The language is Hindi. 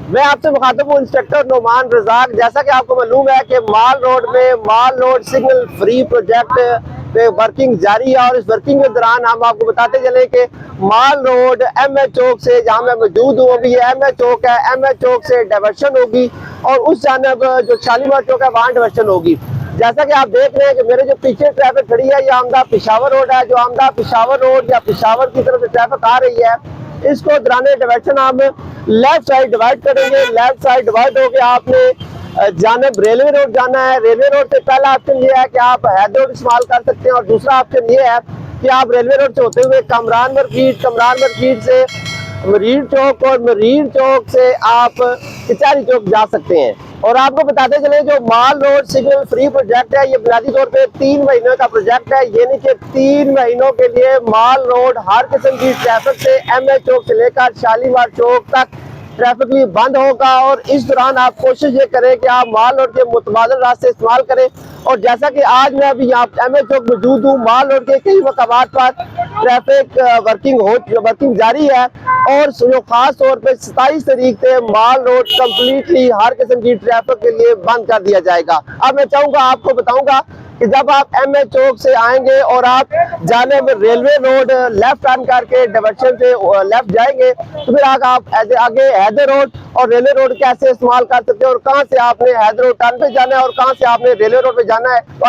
मैं आपसे मुखातब हूँ इंस्पेक्टर नुमान रजाक। जैसा कि आपको मालूम है कि माल रोड में माल रोड सिग्नल फ्री प्रोजेक्ट पे वर्किंग जारी है और इस वर्किंग के दौरान हम आपको बताते चले कि माल रोड एम एच चौक से जहाँ मैं मौजूद हूँ अभी एम एच चौक है, एम एच चौक से डाइवर्शन होगी और उस जानब जो शालीमार चौक है वहाँ डाइवर्शन होगी। जैसा कि आप देख रहे हैं कि मेरे जो पीछे ट्रैफिक खड़ी है ये आमदा पिशावर रोड है। जो आमदा पिशावर रोड या पिशावर की तरफ से ट्रैफिक आ रही है इसको दौरान डायरेक्शन हम लेफ्ट साइड डिवाइड करेंगे। लेफ्ट साइड डिवाइड हो गया, आपने जानब रेलवे रोड जाना है। रेलवे रोड से पहला ऑप्शन ये है कि आप हैदर रोड इस्तेमाल कर सकते हैं और दूसरा ऑप्शन ये है कि आप रेलवे रोड से होते हुए कमरान मार्केट से मरीन चौक और मरीन चौक से आप कचहरी चौक जा सकते हैं। और आपको बताते चले जो माल रोड सिग्नल फ्री प्रोजेक्ट है ये बुनियादी तौर पे 3 महीनों का प्रोजेक्ट है, यानी कि 3 महीनों के लिए माल रोड हर किस्म की ट्रैफिक से एम एच चौक से लेकर शालीमार चौक तक ट्रैफिक भी बंद होगा। और इस दौरान आप कोशिश ये करें कि आप माल रोड के मुतबादिल रास्ते इस्तेमाल करें। और जैसा कि आज मैं अभी यहाँ एम एच चौक मौजूद हूँ, माल रोड के कई मकामात पर ट्रैफिक वर्किंग जारी है और जो खास तौर पे 27 तारीख से माल रोड कम्प्लीटली हर किस्म की ट्रैफिक के लिए बंद कर दिया जाएगा। अब मैं चाहूंगा आपको बताऊंगा कि जब आप एम एच चौक से आएंगे और आप जाने में रेलवे रोड लेफ्ट टर्न करके डाइवर्शन से लेफ्ट जाएंगे तो फिर आप आगे हैदर रोड और रेलवे रोड कैसे इस्तेमाल कर सकते हैं और कहां से आपने हैदर रोड टर्न पे जाना है और कहां से आपने रेलवे रोड पे जाना है।